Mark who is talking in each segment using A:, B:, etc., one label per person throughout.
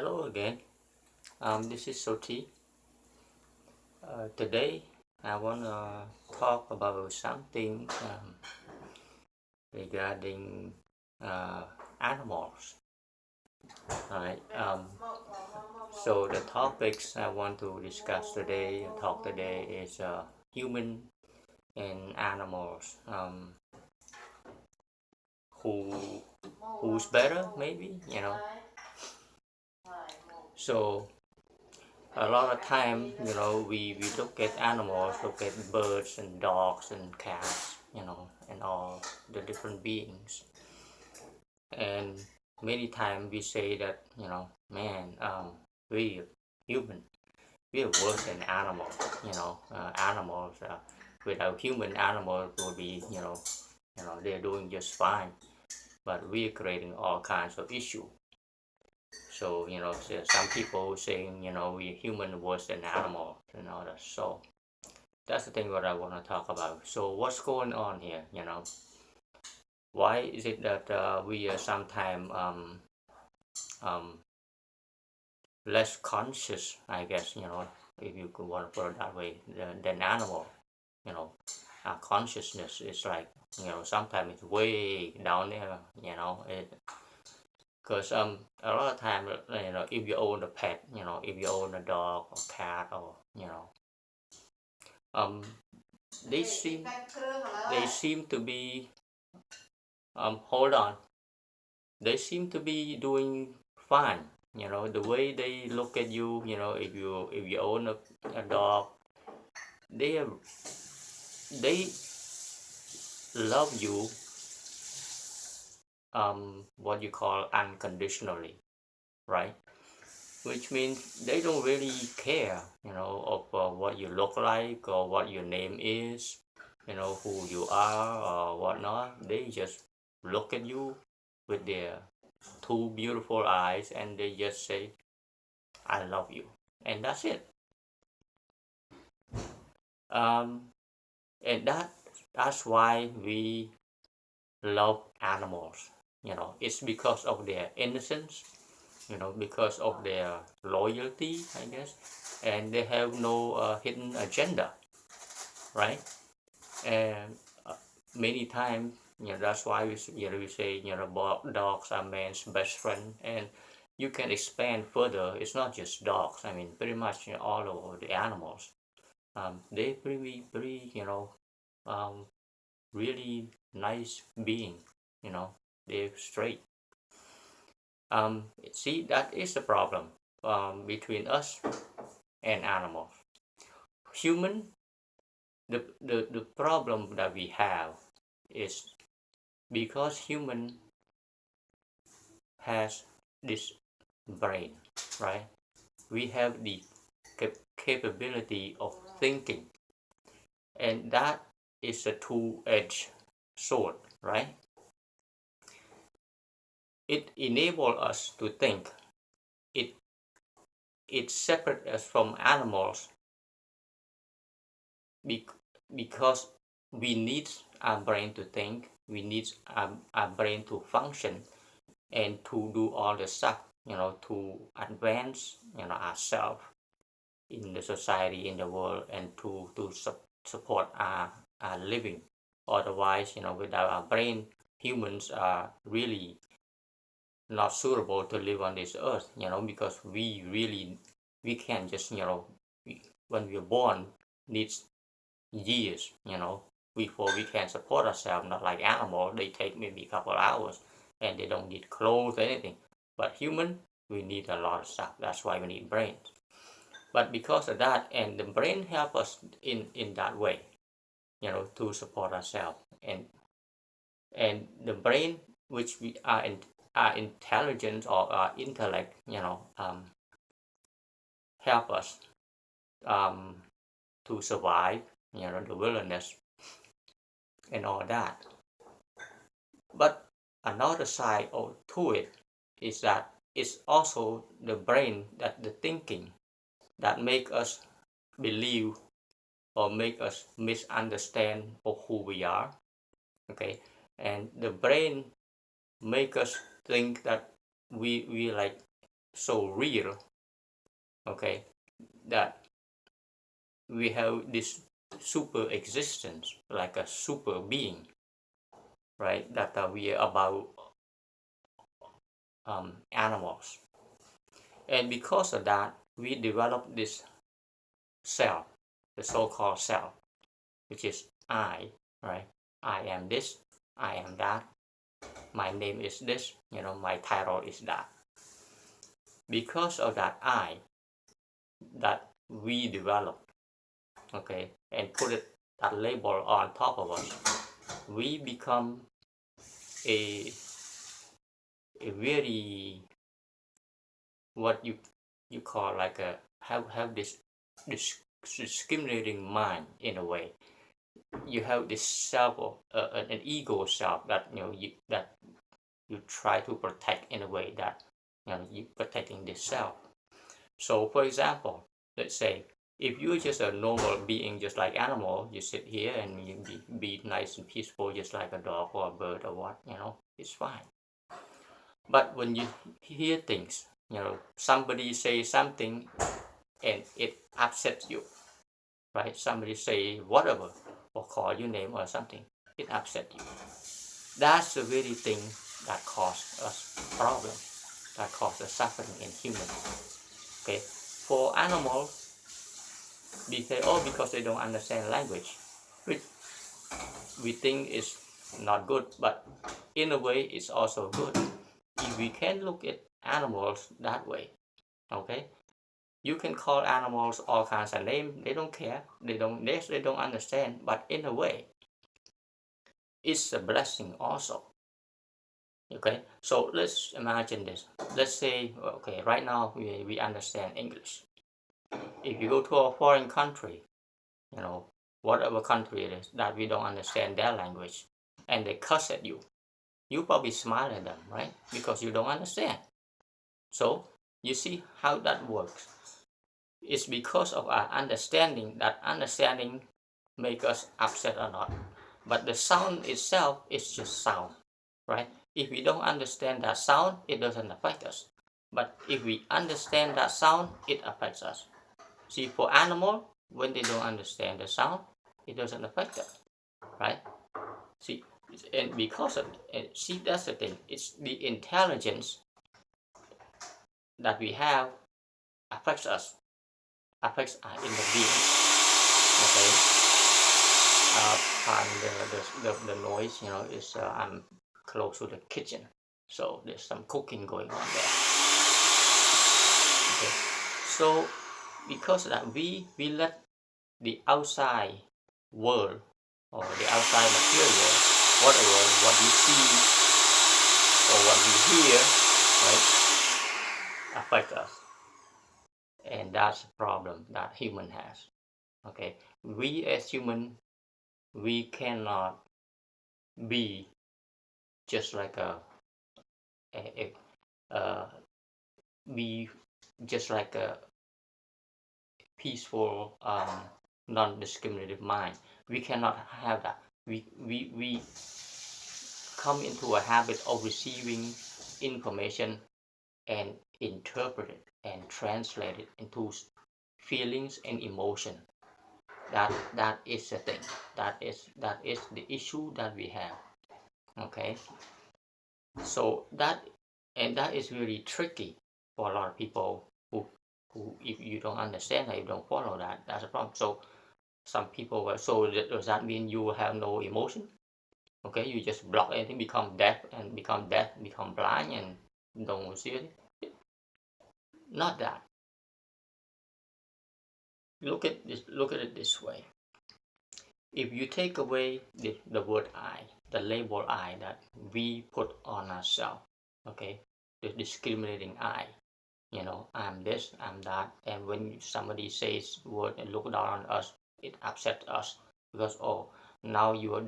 A: Hello again. This is Soti. Today I want to talk about something regarding animals. Right. So the topics I want to discuss today and talk today is human and animals. Who who's better? Maybe So a lot of time, we look at animals, look at birds and dogs and cats, and all the different beings. And many times we say that, man, we human, we are worse than animals. Animals without human, animals will be, they're doing just fine. But we're creating all kinds of issues. So, some people saying, we human worse than animal and all that. So that's the thing what I want to talk about. So what's going on here? Why is it that we are sometimes um, less conscious, I guess, if you could want to put it that way, than animal, you know, our consciousness is like, sometimes it's way down there, because a lot of time, if you own a pet, if you own a dog or cat or, um, they seem they seem to be hold on, they seem to be doing fine. The way they look at you, if you own a dog, they are, they love you what you call unconditionally, right? Which means they don't really care, of what you look like or what your name is, who you are or whatnot. They just look at you with their two beautiful eyes and they just say, I love you. And that's it. Um, and that's why we love animals. It's because of their innocence, because of their loyalty, I guess, and they have no hidden agenda, right? And many times, that's why we say, dogs are man's best friend, and you can expand further. It's not just dogs. I mean, pretty much all of the animals. They pretty, um, really nice being. They're straight. See, that is the problem between us and animals. Human, the problem that we have is because human has this brain, right? We have the capability of thinking, and that is a two-edged sword, right? It enables us to think. It it separates us from animals because we need our brain to think. We need our brain to function and to do all the stuff, to advance, ourselves in the society, in the world, and to support our living. Otherwise, without our brain, humans are really not suitable to live on this earth, because we can't just, when we're born, needs years, before we can support ourselves, not like animals, they take maybe a couple hours and they don't need clothes or anything. But human, we need a lot of stuff. That's why we need brains. But because of that, and the brain help us in that way, to support ourselves. And the brain, which we are in, our intelligence or our intellect, help us um, to survive, the wilderness and all that. But another side to it is that it's also the brain, that the thinking that make us believe or make us misunderstand of who we are. Okay, and the brain make us think that we like so real, okay, that we have this super existence, like a super being, right, that we are about animals. And because of that, we develop this self, the so-called self, which is I, right? I am this, I am that, my name is this, my title is that. Because of that I that we develop, okay, and put it that label on top of us, we become a very, what you call, like a have this discriminating mind in a way. You have this self, an ego self that that you try to protect in a way that you protecting this self. So for example, let's say if you're just a normal being, just like animal, you sit here and you be nice and peaceful, just like a dog or a bird or what, it's fine. But when you hear things, somebody say something and it upsets you, right? Somebody say whatever or call your name or something, it upsets you. That's the very thing that causes us problem, that causes suffering in humans. Okay, for animals, because they don't understand language, which we think is not good, but in a way it's also good. If we can look at animals that way, okay, you can call animals all kinds of names, they don't care, they don't understand, but in a way it's a blessing also. Okay, so let's imagine this. Let's say, okay, right now we understand English. If you go to a foreign country, whatever country it is, that we don't understand their language, and they cuss at you, you probably smile at them, right? Because you don't understand. So you see how that works. It's because of our understanding, that understanding make us upset or not. But the sound itself is just sound, right? If we don't understand that sound, it doesn't affect us. But if we understand that sound, it affects us. See, for animal, when they don't understand the sound, it doesn't affect them, right? See, and because of see, that's the thing. It's the intelligence that we have affects us, affects our inner being. Okay. The noise, is I'm close to the kitchen, so there's some cooking going on there. Okay. So because of that, we let the outside world or the outside material, whatever, what we see or what we hear, right, affect us. And that's a problem that human has. Okay, we as human, we cannot be just like be just like a peaceful, non-discriminative mind. We cannot have that. We come into a habit of receiving information and interpret it and translate it into feelings and emotion. That is the thing. That is the issue that we have. Okay, so that is really tricky for a lot of people who if you don't understand that, you don't follow that, that's a problem. So some people were, so does that mean you have no emotion? Okay, you just block anything, become deaf, become blind, and don't see it? Not that. Look at it this way. If you take away the word I, the label I that we put on ourselves, okay, the discriminating I, I'm this, I'm that, and when somebody says word and look down on us, it upsets us because, oh, now you are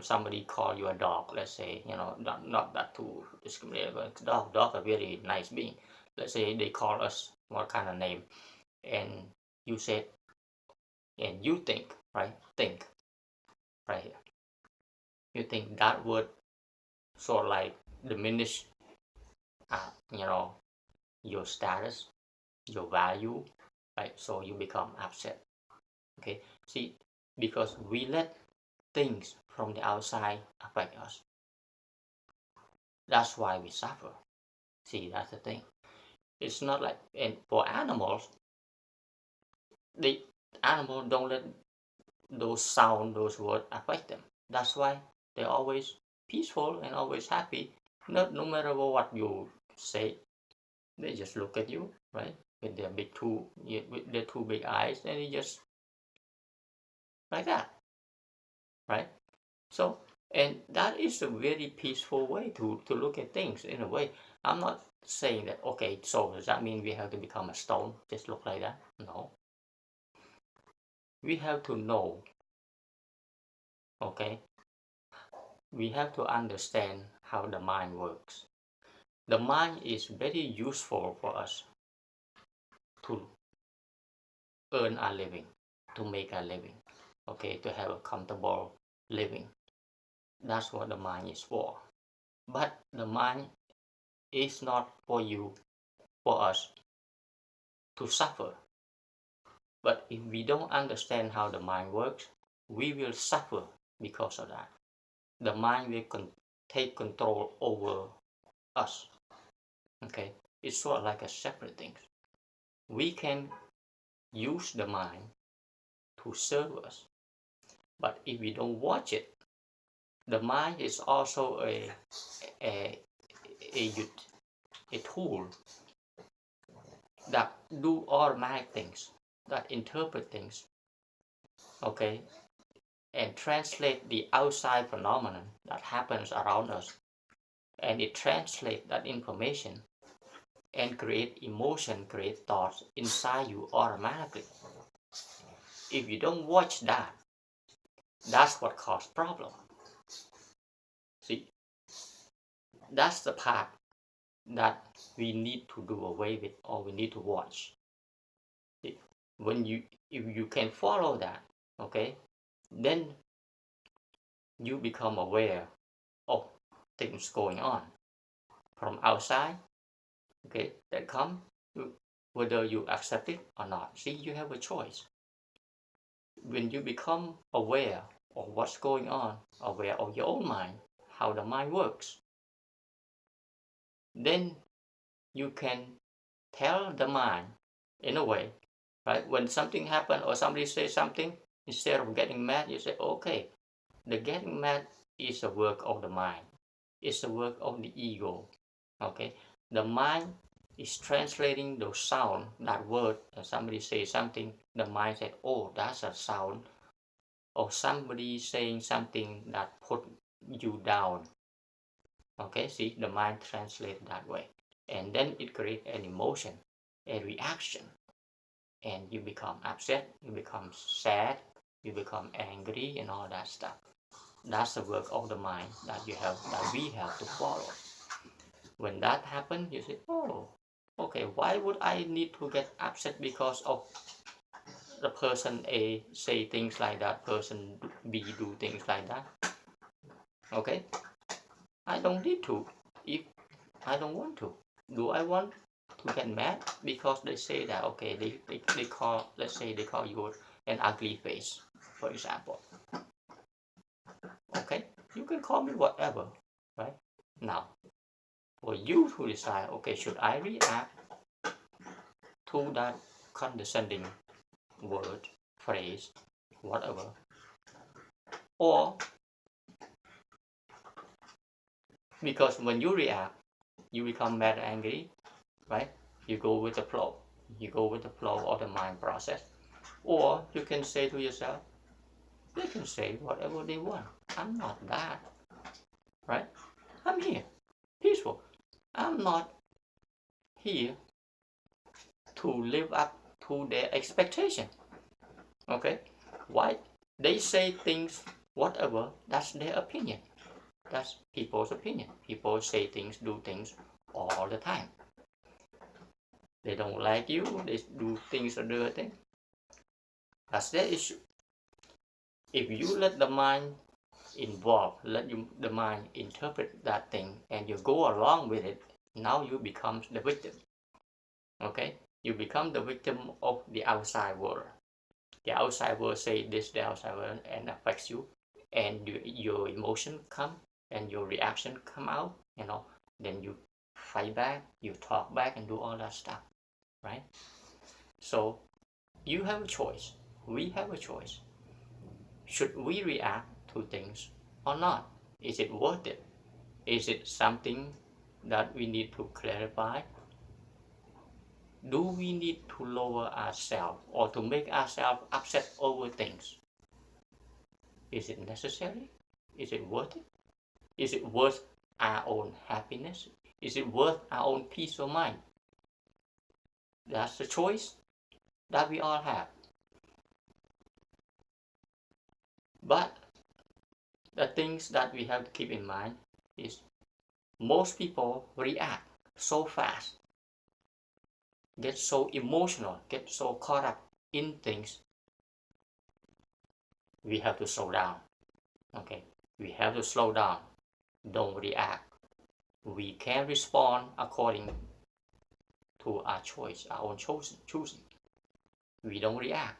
A: somebody call you a dog, let's say, not that too discriminating, but dog are very nice being. Let's say they call us what kind of name, and you said, and you think, right? Think right here. You think that would sort of like diminish, uh, you know, your status, your value, right? So you become upset. Okay, see, because we let things from the outside affect us. That's why we suffer. See, that's the thing. It's not like, and for animals, the animal don't let those sound, those words affect them. That's why they're always peaceful and always happy. No matter what you say, they just look at you, right? With their two big eyes, and they just like that, right? So, and that is a very peaceful way to look at things in a way. I'm not saying that, okay, so does that mean we have to become a stone, just look like that? No. We have to know, okay? We have to understand how the mind works. The mind is very useful for us to earn a living, to make a living, okay, to have a comfortable living. That's what the mind is for. But the mind is not for you, for us to suffer. But if we don't understand how the mind works, we will suffer because of that. The mind will take control over us. Okay, it's sort of like a separate thing. We can use the mind to serve us, but if we don't watch it, the mind is also a, a tool that do automatic things, that interpret things, okay, and translate the outside phenomenon that happens around us, and it translate that information and create emotion, create thoughts inside you automatically. If you don't watch that, that's what causes problem. See, that's the part that we need to do away with, or we need to watch. See, if you can follow that, okay, then you become aware of things going on from outside, okay, that come, whether you accept it or not. See, you have a choice. When you become aware of what's going on, aware of your own mind, how the mind works, then you can tell the mind in a way, right? When something happens or somebody says something, instead of getting mad, you say, okay, the getting mad is a work of the mind. It's a work of the ego. Okay, the mind is translating those sound, that word. Somebody says something, the mind said, oh, that's a sound, or somebody saying something that put you down. Okay, see, the mind translates that way, and then it creates an emotion, a reaction, and you become upset, you become sad, you become angry, and all that stuff. That's the work of the mind that we have to follow. When that happens, you say, oh, okay, why would I need to get upset because of the person A say things like that, person B do things like that? Okay, I don't need to if I don't want to. Do I want to get mad because they say that, okay, they call, let's say they call you an ugly face, for example. Okay, you can call me whatever, right? Now, for you to decide, okay, should I react to that condescending word, phrase, whatever, or because when you react, you become mad and angry, right? You go with the flow. You go with the flow of the mind process. Or you can say to yourself, they can say whatever they want. I'm not that, right? I'm here, peaceful. I'm not here to live up to their expectation. Okay? Why? They say things, whatever, that's their opinion. That's people's opinion. People say things, do things all the time. They don't like you, they do things or do a thing. That's their issue. If you let the mind involve, the mind interpret that thing, and you go along with it, now you become the victim. Okay, you become the victim of the outside world. The outside world say this, the outside world, and affects you, and your emotion come and your reaction come out, then you fight back, you talk back and do all that stuff, right? So you have a choice, we have a choice. Should we react to things or not? Is it worth it? Is it something that we need to clarify? Do we need to lower ourselves or to make ourselves upset over things? Is it necessary? Is it worth it? Is it worth our own happiness? Is it worth our own peace of mind? That's the choice that we all have. But the things that we have to keep in mind is most people react so fast, get so emotional, get so caught up in things. We have to slow down. Okay, we have to slow down. Don't react. We can respond according to our choice, our own choosing. We don't react.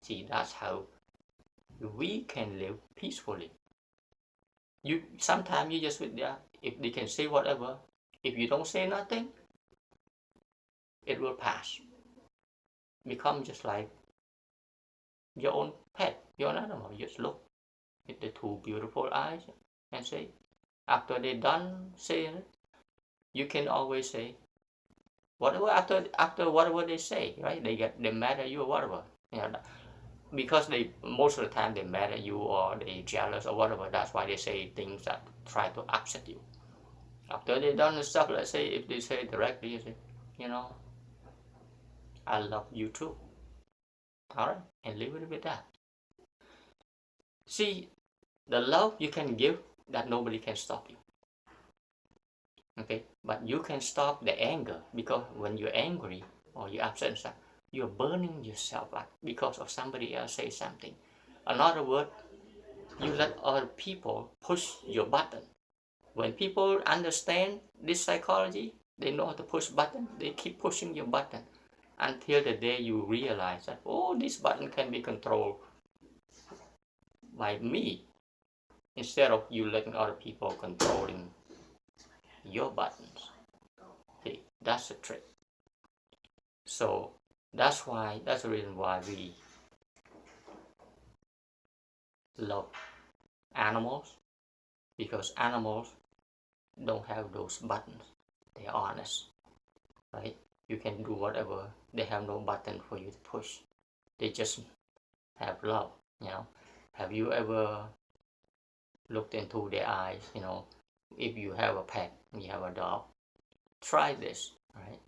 A: See, that's how we can live peacefully. Sometimes you just sit there. If they can say whatever, if you don't say nothing, it will pass. Become just like your own pet, your own animal. You just look at the two beautiful eyes and say, after they're done saying it, you can always say whatever after whatever they say, right? They mad at you or whatever. Because they most of the time they mad at you or they jealous or whatever. That's why they say things that try to upset you. After they done the stuff, let's say if they say directly, you say, I love you too. All right, and leave it with that. See, the love you can give, that nobody can stop you. Okay, but you can stop the anger, because when you're angry or you're upset and stuff, you're burning yourself up because of somebody else say something. In other words, you let other people push your button. When people understand this psychology, they know how to push button. They keep pushing your button until the day you realize that, oh, this button can be controlled by me, instead of you letting other people controlling your buttons. See, that's the trick. So that's the reason why we love animals, because animals don't have those buttons. They're honest, right? You can do whatever. They have no button for you to push. They just have love. Have you ever looked into their eyes? If you have a pet, you have a dog, try this, right?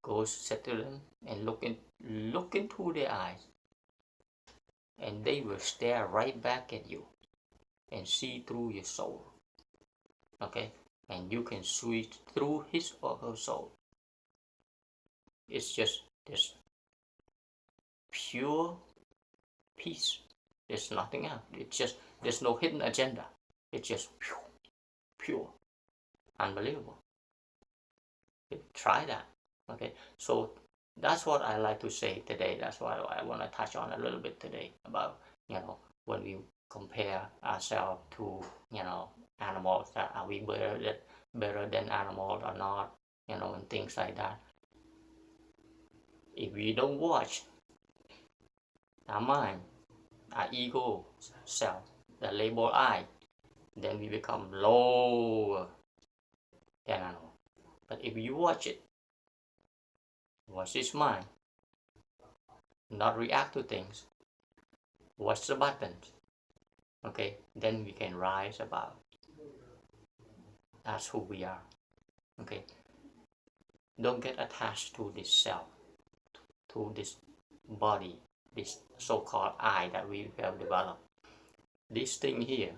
A: Go sit to them and look into their eyes, and they will stare right back at you and see through your soul. Okay, and you can see through his or her soul. It's just this pure peace. There's nothing else. It's just, there's no hidden agenda. It's just pure, unbelievable. Try that. Okay, so that's what I like to say today. That's what I want to touch on a little bit today about, when we compare ourselves to, animals, that are we better than animals or not, and things like that. If we don't watch our mind, our ego self, the label I, then we become lower than animal. But if you watch its mind, not react to things, watch the buttons, okay, then we can rise above. That's who we are. Okay, don't get attached to this self, to this body, this so-called I that we have developed. This thing here,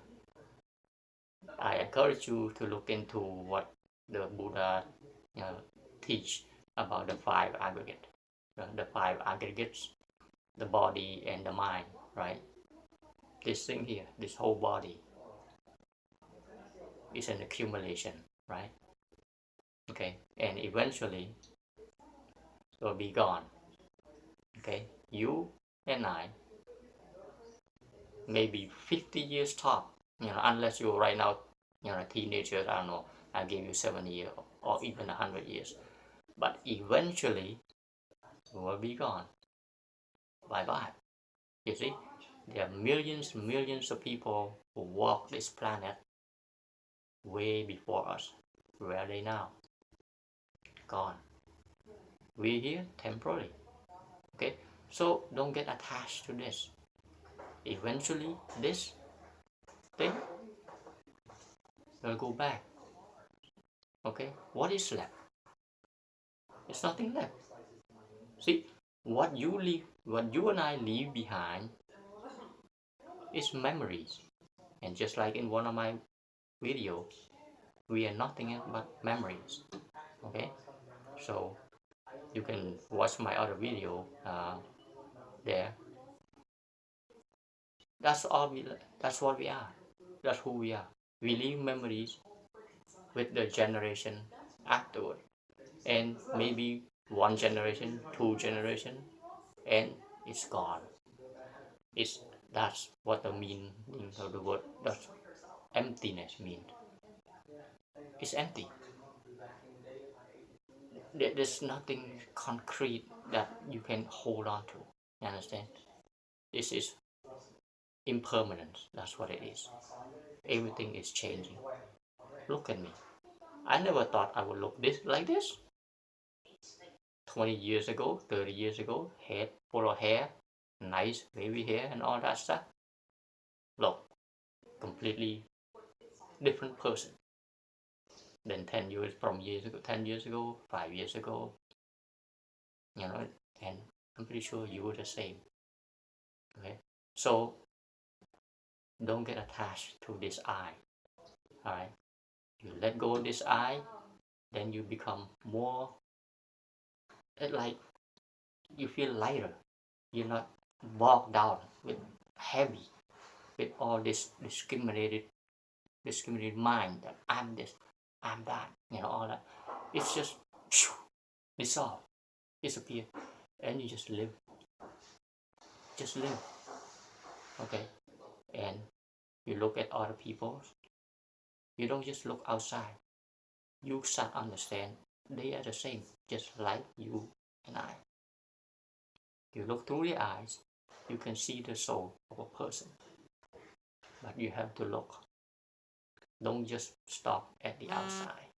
A: I encourage you to look into what the Buddha teach about the five aggregates. The five aggregates, the body and the mind, right? This thing here, this whole body, is an accumulation, right? Okay, and eventually will be gone. Okay, you and I, maybe 50 years top, unless you're right now, teenagers, I don't know, I give you 70 years or even 100 years. But eventually, we will be gone. Bye-bye. You see, there are millions of people who walk this planet way before us. Where are they now? Gone. We're here temporarily. Okay, so don't get attached to this. Eventually, this thing will go back. Okay, what is left? There's nothing left. See, what you and I leave behind is memories. And just like in one of my videos, we are nothing else but memories. Okay, so you can watch my other video there. That's what we are. That's who we are. We leave memories with the generation afterward, and maybe one generation, two generation, and it's gone. That's what the meaning of the word, that's emptiness means. It's empty. There's nothing concrete that you can hold on to. You understand? This is impermanence. That's what it is. Everything is changing. Look at me. I never thought I would look like this. 20 years ago, 30 years ago, head full of hair, nice baby hair and all that stuff. Look, completely different person than 10 years from years ago, 10 years ago, 5 years ago. And I'm pretty sure you were the same. Okay, so don't get attached to this I. All right, you let go of this I, then you become more, like, you feel lighter. You're not bogged down with heavy, with all this discriminated mind that I'm this, I'm that, all that. It's just dissolve, disappear, and you just live. Just live. Okay, and you look at other people. You don't just look outside. You start understand they are the same, just like you and I. You look through the eyes, you can see the soul of a person. But you have to look. Don't just stop at the outside.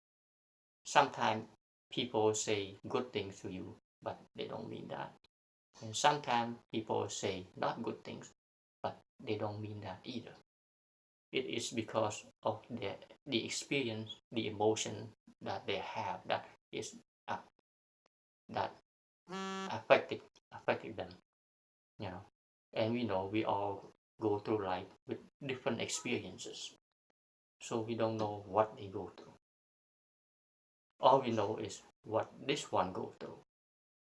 A: Sometimes people say good things to you, but they don't mean that. And sometimes people say not good things, but they don't mean that either. It is because of the experience, the emotion that they have that is that affected them, And we know we all go through life with different experiences, so we don't know what they go through. All we know is what this one goes through,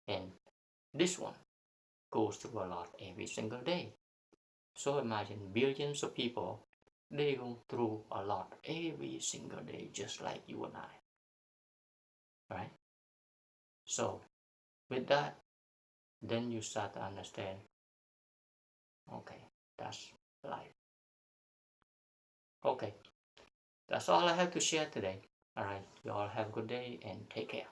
A: and this one goes through a lot every single day. So imagine billions of people, they go through a lot every single day, just like you and I, right? So with that, then you start to understand, okay, that's life. Okay, that's all I have to share today. All right, you all have a good day and take care.